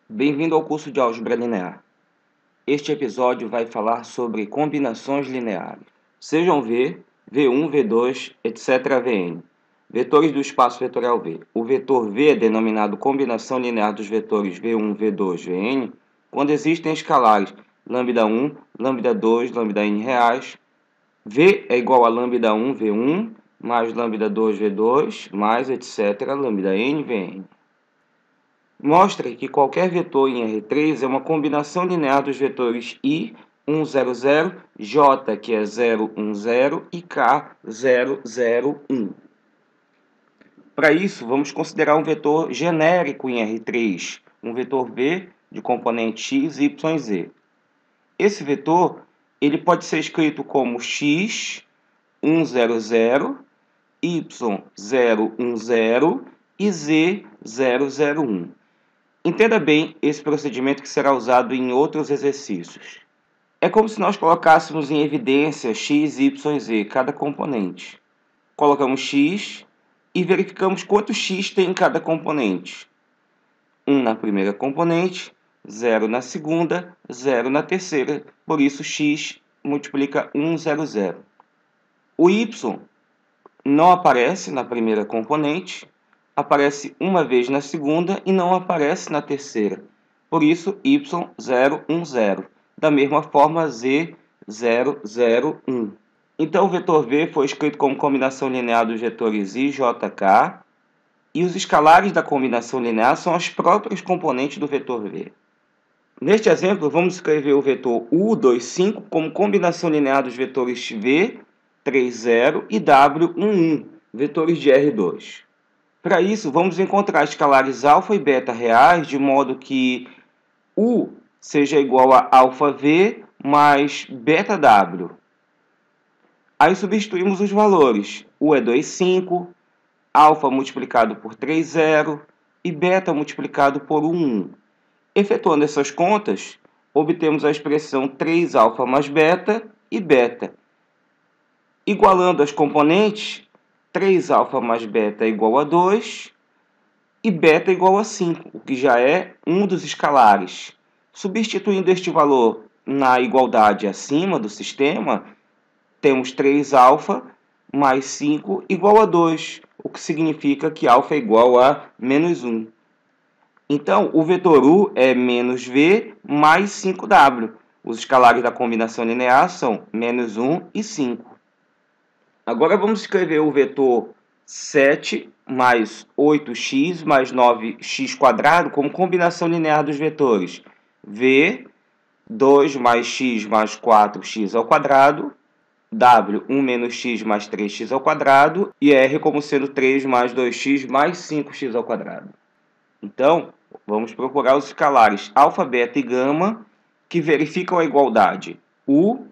Bem-vindo ao curso de Álgebra Linear. Este episódio vai falar sobre combinações lineares. Sejam V, V1, V2, etc. Vn. Vetores do espaço vetorial V. O vetor V é denominado combinação linear dos vetores V1, V2, Vn quando existem escalares lambda1, lambda2, lambda(n) reais. V é igual a lambda1, V1, mais lambda2, V2, mais etc. lambda(n), Vn. Mostra que qualquer vetor em R3 é uma combinação linear dos vetores I, 1, 0, 0, J, que é 0, 1, 0, e K, 0, 0, 1. Para isso, vamos considerar um vetor genérico em R3, um vetor V de componente x, y, z. Esse vetor ele pode ser escrito como x, 1, 0, 0, y, 0, 1, 0 e z, 0, 0, 1. Entenda bem esse procedimento que será usado em outros exercícios. É como se nós colocássemos em evidência x, y, z, cada componente. Colocamos x e verificamos quanto x tem em cada componente. 1 na primeira componente, 0 na segunda, 0 na terceira. Por isso, x multiplica 1, 0, 0. O y não aparece na primeira componente, aparece uma vez na segunda e não aparece na terceira. Por isso, y, 0, 1, 0. Da mesma forma, z, 0, 0, 1. Então, o vetor V foi escrito como combinação linear dos vetores I, J, K. E os escalares da combinação linear são as próprias componentes do vetor V. Neste exemplo, vamos escrever o vetor U, 2, 5 como combinação linear dos vetores V, 3, 0 e W, 1, 1, vetores de R2. Para isso, vamos encontrar escalares alfa e beta reais, de modo que U seja igual a alfa V mais beta W. Aí substituímos os valores. U é 2, 5, alfa multiplicado por 3, 0 e beta multiplicado por 1, 1. Efetuando essas contas, obtemos a expressão 3 alfa mais beta e beta. Igualando as componentes, 3 alfa mais beta é igual a 2 e beta é igual a 5, o que já é um dos escalares. Substituindo este valor na igualdade acima do sistema, temos 3 alfa mais 5 igual a 2, o que significa que alfa é igual a menos 1. Então, o vetor U é menos V mais 5W. Os escalares da combinação linear são menos 1 e 5. Agora vamos escrever o vetor 7 mais 8x mais 9x² como combinação linear dos vetores V, 2 mais x mais 4x², W, 1 menos x mais 3x², e R como sendo 3 mais 2x mais 5x². Então, vamos procurar os escalares alfa, beta e gama que verificam a igualdade. U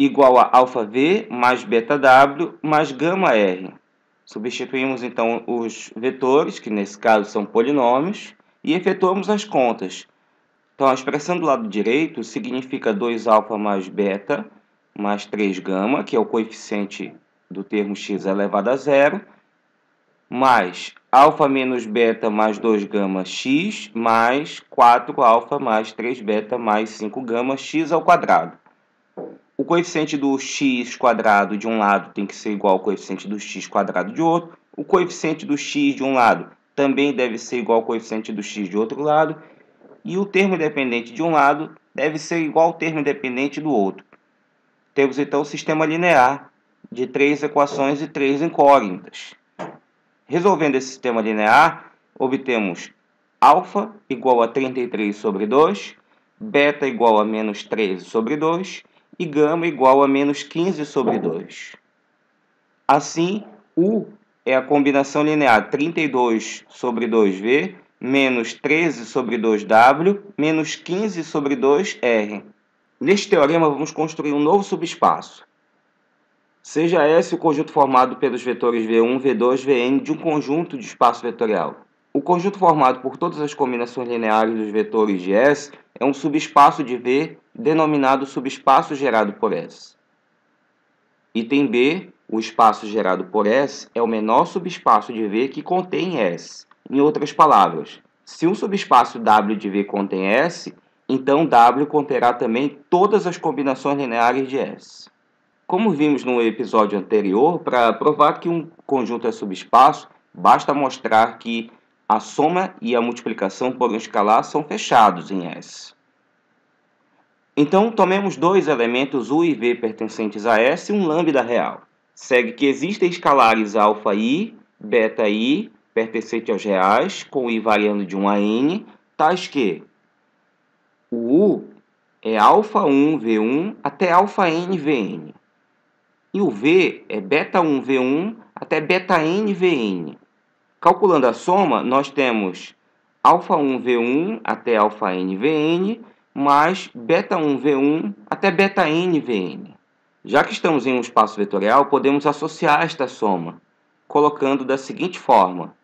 igual a alfa V mais beta W mais gama R. Substituímos então os vetores, que nesse caso são polinômios, e efetuamos as contas. Então, a expressão do lado direito significa 2 alfa mais beta mais 3 gama, que é o coeficiente do termo x elevado a 0, mais alfa menos beta mais 2 gama x, mais 4 alfa mais 3 beta mais 5 gama x ao quadrado. O coeficiente do x² de um lado tem que ser igual ao coeficiente do x² de outro. O coeficiente do x de um lado também deve ser igual ao coeficiente do x de outro lado. E o termo independente de um lado deve ser igual ao termo independente do outro. Temos então o sistema linear de 3 equações e 3 incógnitas. Resolvendo esse sistema linear, obtemos alfa igual a 33 sobre 2, beta igual a menos 13 sobre 2 e gama igual a menos 15 sobre 2. Assim, U é a combinação linear 32 sobre 2V menos 13 sobre 2W menos 15 sobre 2R. Neste teorema, vamos construir um novo subespaço. Seja S o conjunto formado pelos vetores V1, V2, Vn de um conjunto de espaço vetorial. O conjunto formado por todas as combinações lineares dos vetores de S é um subespaço de V denominado subespaço gerado por S. Item B, o espaço gerado por S é o menor subespaço de V que contém S. Em outras palavras, Se um subespaço W de V contém S, então W conterá também todas as combinações lineares de S. Como vimos no episódio anterior, para provar que um conjunto é subespaço, basta mostrar que a soma e a multiplicação por um escalar são fechados em S. Então, tomemos dois elementos U e V pertencentes a S e um lambda real. Segue que existem escalares αi, betai, pertencentes aos reais, com I variando de 1 a n, tais que o U é α1 V1 até αn Vn. E o V é beta1 V1 até beta-n Vn. Calculando a soma, nós temos α1 V1 até αn Vn, mais beta1 V1 até beta-n Vn. Já que estamos em um espaço vetorial, podemos associar esta soma, colocando da seguinte forma.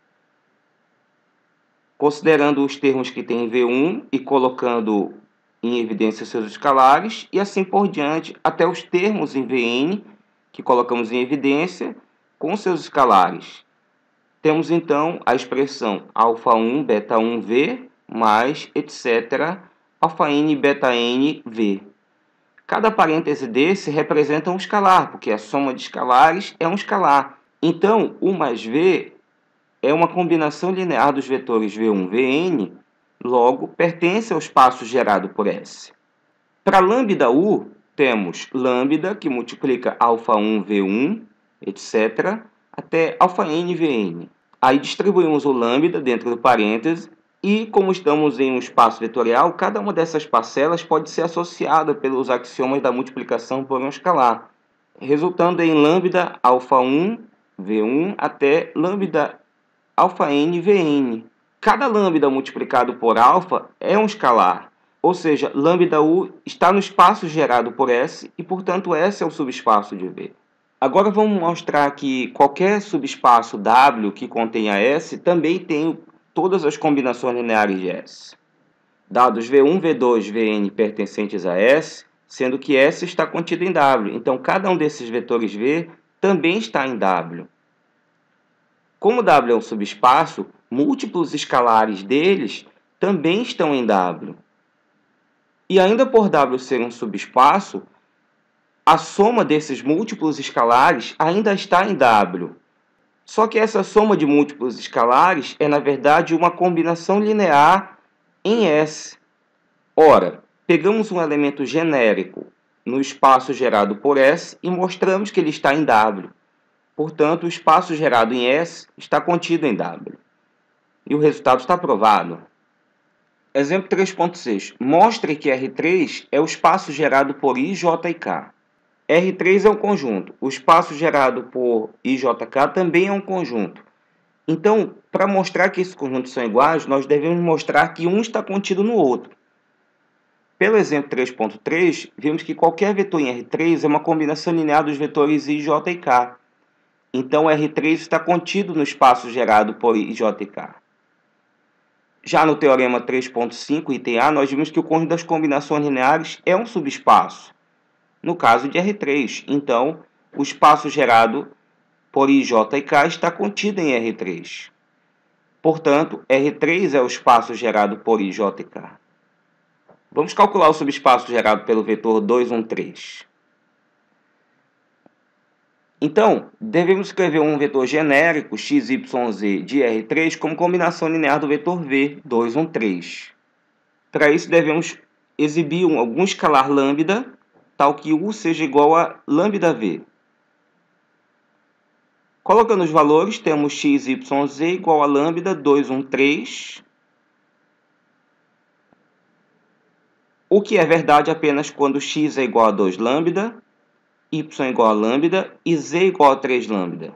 Considerando os termos que tem em V1 e colocando em evidência seus escalares, e assim por diante, até os termos em Vn, que colocamos em evidência, com seus escalares. Temos então a expressão α1 beta1 V mais etc. αn beta-n V. Cada parêntese desse representa um escalar, porque a soma de escalares é um escalar. Então, U mais V é uma combinação linear dos vetores V1 Vn, logo pertence ao espaço gerado por S. Para lambda U, temos lambda que multiplica α1 V1, etc., até αn Vn. Aí distribuímos o lambda dentro do parêntese e, como estamos em um espaço vetorial, cada uma dessas parcelas pode ser associada pelos axiomas da multiplicação por um escalar, resultando em lambda α1 V1 até lambda αn Vn. Cada lambda multiplicado por alfa é um escalar, ou seja, lambda U está no espaço gerado por S e, portanto, S é o subespaço de V. Agora vamos mostrar que qualquer subespaço W que contenha S também tem todas as combinações lineares de S. Dados V1, V2, Vn pertencentes a S, sendo que S está contido em W, então cada um desses vetores V também está em W. Como W é um subespaço, múltiplos escalares deles também estão em W. E ainda por W ser um subespaço, a soma desses múltiplos escalares ainda está em W. Só que essa soma de múltiplos escalares é, na verdade, uma combinação linear em S. Ora, pegamos um elemento genérico no espaço gerado por S e mostramos que ele está em W. Portanto, o espaço gerado em S está contido em W. E o resultado está provado. Exemplo 3.6. Mostre que R3 é o espaço gerado por I, J e K. R3 é um conjunto. O espaço gerado por I, J, K também é um conjunto. Então, para mostrar que esses conjuntos são iguais, nós devemos mostrar que um está contido no outro. Pelo exemplo 3.3, vimos que qualquer vetor em R3 é uma combinação linear dos vetores I, J e K. Então, R3 está contido no espaço gerado por I, J e K. Já no teorema 3.5, item A, nós vimos que o conjunto das combinações lineares é um subespaço. No caso de R3, então, o espaço gerado por I, J e K está contido em R3. Portanto, R3 é o espaço gerado por I, J e K. Vamos calcular o subespaço gerado pelo vetor 2, 1, 3. Então, devemos escrever um vetor genérico x, y, z de R3 como combinação linear do vetor V, 2, 1, 3. Para isso, devemos exibir algum escalar lambda, tal que U seja igual a lambda V. Colocando os valores, temos x, y, z igual a lambda 2, 1, 3. O que é verdade apenas quando x é igual a 2 lambda, y é igual a lambda e z igual a 3 lambda.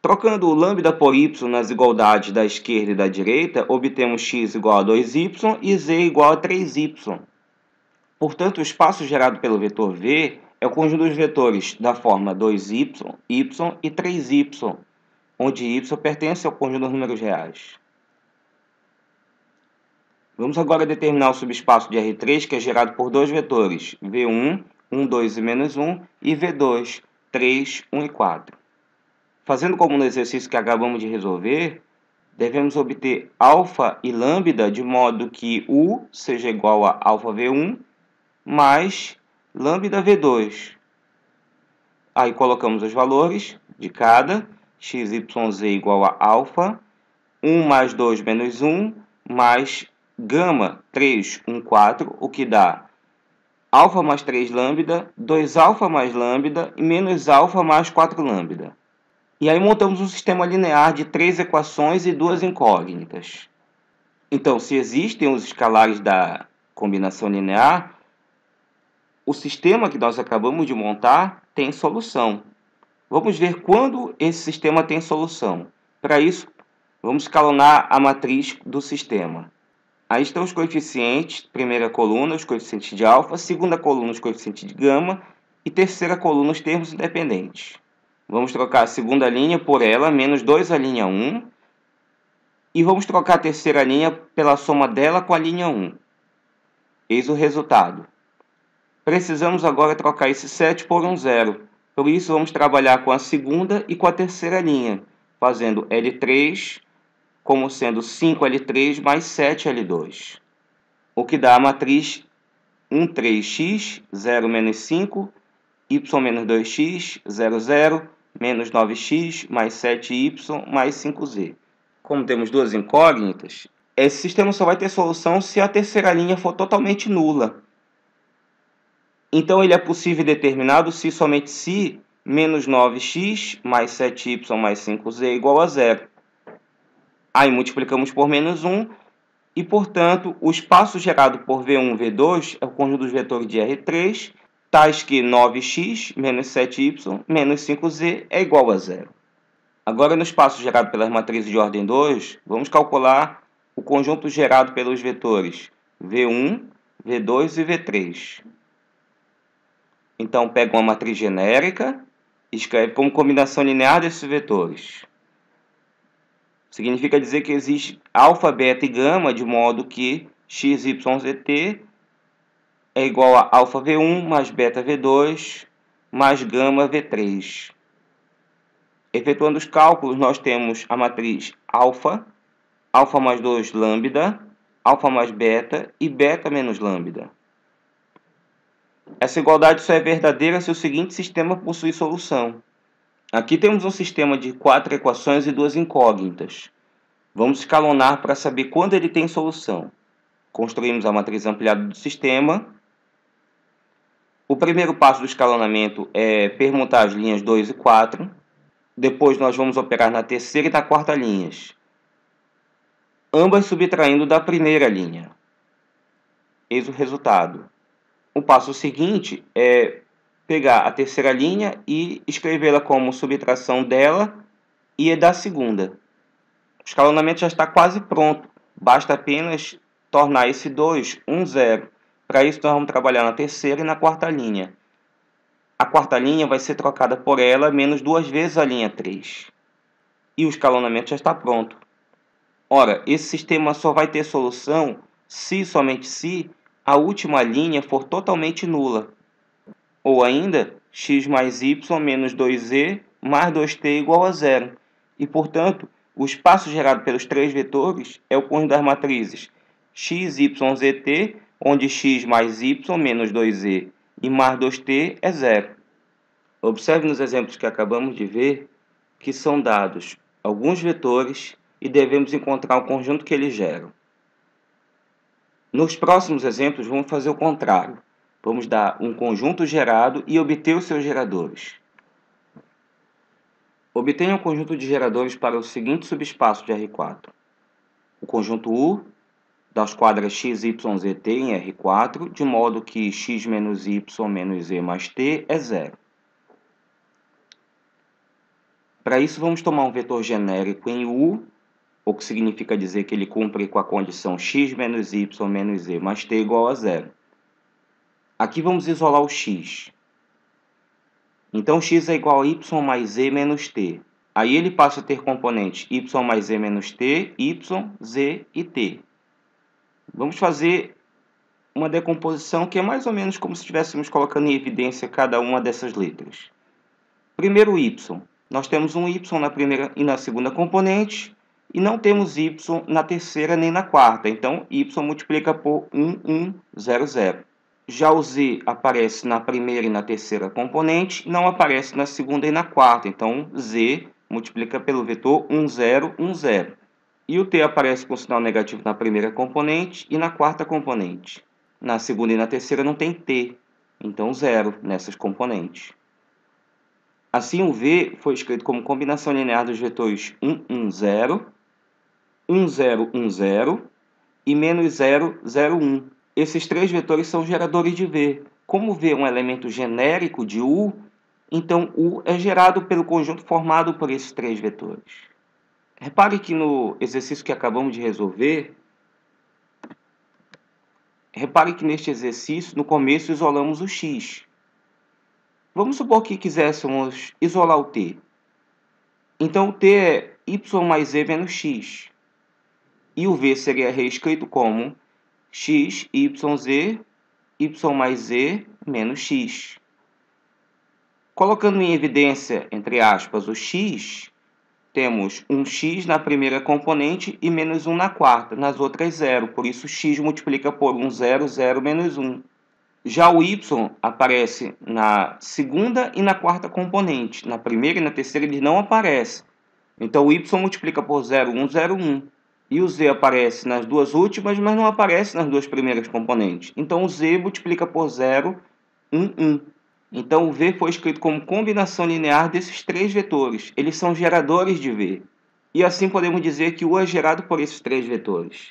Trocando o lambda por y nas igualdades da esquerda e da direita, obtemos x igual a 2y e z igual a 3y. Portanto, o espaço gerado pelo vetor V é o conjunto dos vetores da forma 2y, y e 3y, onde y pertence ao conjunto dos números reais. Vamos agora determinar o subespaço de R3, que é gerado por dois vetores, V1, 1, 2 e menos 1, e V2, 3, 1 e 4. Fazendo como no exercício que acabamos de resolver, devemos obter alfa e lambda de modo que U seja igual a alfa V1 mais lambda V2. Aí colocamos os valores de cada, x, y, z igual a alfa, 1 mais 2 menos 1, mais gama 3, 1, 4, o que dá alfa mais 3 lambda, 2 alfa mais lambda e menos alfa mais 4 lambda. E aí montamos um sistema linear de 3 equações e 2 incógnitas. Então, se existem os escalares da combinação linear, o sistema que nós acabamos de montar tem solução. Vamos ver quando esse sistema tem solução. Para isso, vamos escalonar a matriz do sistema. Aí estão os coeficientes, primeira coluna, os coeficientes de alfa, segunda coluna, os coeficientes de gama e terceira coluna, os termos independentes. Vamos trocar a segunda linha por ela, menos 2 a linha 1. E vamos trocar a terceira linha pela soma dela com a linha 1. Eis o resultado. Precisamos agora trocar esse 7 por um 0. Por isso, vamos trabalhar com a segunda e com a terceira linha, fazendo L3 como sendo 5L3 mais 7L2. O que dá a matriz 1, 3x, 0, menos 5, y menos 2x, 0, 0, menos 9x, mais 7y, mais 5z. Como temos duas incógnitas, esse sistema só vai ter solução se a terceira linha for totalmente nula. Então, ele é possível e determinado se somente se menos 9x mais 7y mais 5z é igual a 0. Aí multiplicamos por menos 1 e, portanto, o espaço gerado por V1 e V2 é o conjunto dos vetores de R3, tais que 9x menos 7y menos 5z é igual a 0. Agora, no espaço gerado pelas matrizes de ordem 2, vamos calcular o conjunto gerado pelos vetores V1, V2 e V3. Então, pega uma matriz genérica e escreve como combinação linear desses vetores. Significa dizer que existe alfa, beta e gama, de modo que x, y, zt é igual a alfa V1 mais beta V2 mais gama V3. Efetuando os cálculos, nós temos a matriz alfa, alfa mais 2 lambda, alfa mais beta e beta menos lambda. Essa igualdade só é verdadeira se o seguinte sistema possui solução. Aqui temos um sistema de 4 equações e 2 incógnitas. Vamos escalonar para saber quando ele tem solução. Construímos a matriz ampliada do sistema. O primeiro passo do escalonamento é permutar as linhas 2 e 4. Depois nós vamos operar na terceira e na quarta linhas, ambas subtraindo da primeira linha. Eis o resultado. O passo seguinte é pegar a terceira linha e escrevê-la como subtração dela e da segunda. O escalonamento já está quase pronto. Basta apenas tornar esse 2 um 0. Para isso, nós vamos trabalhar na terceira e na quarta linha. A quarta linha vai ser trocada por ela menos 2 vezes a linha 3. E o escalonamento já está pronto. Ora, esse sistema só vai ter solução se, somente se, a última linha for totalmente nula. Ou ainda, x mais y menos 2z mais 2t igual a 0. E, portanto, o espaço gerado pelos três vetores é o conjunto das matrizes x, y, zt, onde x mais y menos 2z e mais 2t é 0. Observe nos exemplos que acabamos de ver que são dados alguns vetores e devemos encontrar o conjunto que eles geram. Nos próximos exemplos, vamos fazer o contrário. Vamos dar um conjunto gerado e obter os seus geradores. Obtenha um conjunto de geradores para o seguinte subespaço de R4. O conjunto U das quadras x, y, z, t em R4, de modo que x menos y menos z mais t é 0. Para isso, vamos tomar um vetor genérico em U, o que significa dizer que ele cumpre com a condição x menos y menos z mais t igual a 0. Aqui vamos isolar o x. Então, x é igual a y mais z menos t. Aí ele passa a ter componentes y mais z menos t, y, z e t. Vamos fazer uma decomposição que é mais ou menos como se estivéssemos colocando em evidência cada uma dessas letras. Primeiro, y. Nós temos um y na primeira e na segunda componente e não temos y na terceira nem na quarta, então y multiplica por 1, 1, 0, 0. Já o z aparece na primeira e na terceira componente, não aparece na segunda e na quarta, então z multiplica pelo vetor 1, 0, 1, 0. E o t aparece com sinal negativo na primeira componente e na quarta componente. Na segunda e na terceira não tem t, então 0 nessas componentes. Assim, o v foi escrito como combinação linear dos vetores 1, 1, 0, 1, 0, 1, 0 e menos 0, 0, 1. Esses três vetores são geradores de v. Como v é um elemento genérico de U, então U é gerado pelo conjunto formado por esses três vetores. Repare que no exercício que acabamos de resolver, neste exercício, no começo, isolamos o x. Vamos supor que quiséssemos isolar o t. Então, o t é y mais z menos x. E o v seria reescrito como x, y, z, y mais z menos x. Colocando em evidência, entre aspas, o x, temos um x na primeira componente e menos 1 na quarta, nas outras 0. Por isso, x multiplica por 1, 0, 0, menos 1. Já o y aparece na segunda e na quarta componente. Na primeira e na terceira ele não aparece. Então, o y multiplica por 0, 1, 0, 1. E o z aparece nas duas últimas, mas não aparece nas duas primeiras componentes. Então, o z multiplica por 0, 1, 1. Então, o v foi escrito como combinação linear desses três vetores. Eles são geradores de v. E assim podemos dizer que U é gerado por esses três vetores.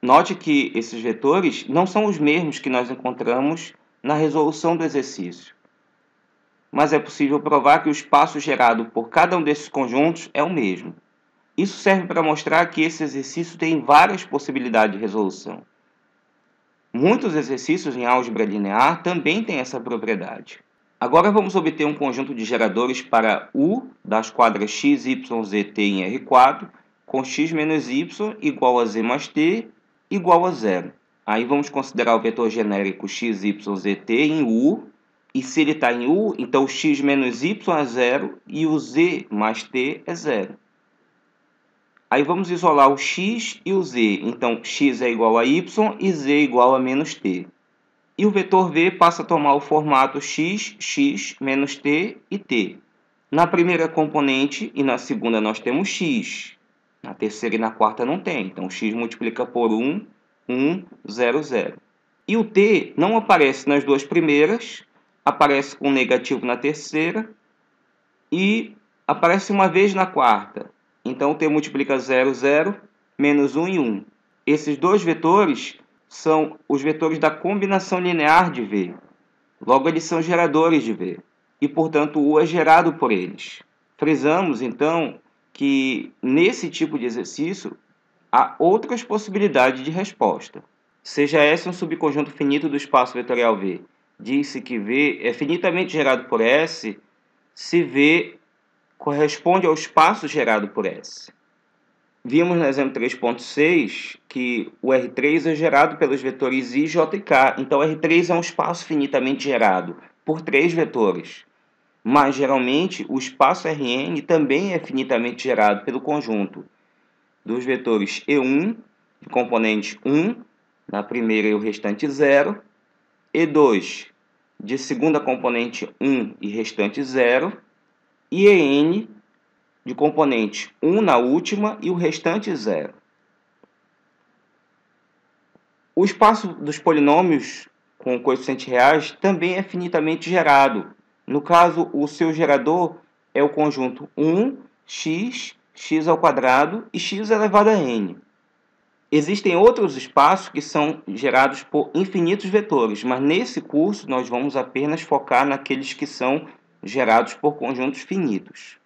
Note que esses vetores não são os mesmos que nós encontramos na resolução do exercício. Mas é possível provar que o espaço gerado por cada um desses conjuntos é o mesmo. Isso serve para mostrar que esse exercício tem várias possibilidades de resolução. Muitos exercícios em álgebra linear também têm essa propriedade. Agora vamos obter um conjunto de geradores para U das quadras x, y, z, t em R4, com x menos y igual a z mais t igual a 0. Aí vamos considerar o vetor genérico x, y, z, t em U, e se ele está em U, então o x menos y é 0 e o z mais t é 0. Aí vamos isolar o x e o z. Então, x é igual a y e z é igual a menos t. E o vetor v passa a tomar o formato x, x, menos t e t. Na primeira componente e na segunda nós temos x. Na terceira e na quarta não tem. Então, x multiplica por 1, 1, 0, 0. E o t não aparece nas duas primeiras, aparece com negativo na terceira e aparece uma vez na quarta. Então, o t multiplica 0, 0, menos 1 e 1. Esses dois vetores são os vetores da combinação linear de V. Logo, eles são geradores de V. E, portanto, U é gerado por eles. Frisamos, então, que nesse tipo de exercício há outras possibilidades de resposta. Seja S um subconjunto finito do espaço vetorial V. Diz-se que V é finitamente gerado por S se V corresponde ao espaço gerado por S. Vimos no exemplo 3.6 que o R3 é gerado pelos vetores I, J e K. Então, R3 é um espaço finitamente gerado por três vetores. Mas, geralmente, o espaço Rn também é finitamente gerado pelo conjunto dos vetores E1, de componente 1, na primeira e o restante 0, E2, de segunda componente 1 e restante 0, e En, de componente 1 na última e o restante 0. O espaço dos polinômios com coeficientes reais também é finitamente gerado. No caso, o seu gerador é o conjunto 1, x, x ao quadrado e x elevado a n. Existem outros espaços que são gerados por infinitos vetores, mas nesse curso nós vamos apenas focar naqueles que são gerados por conjuntos finitos.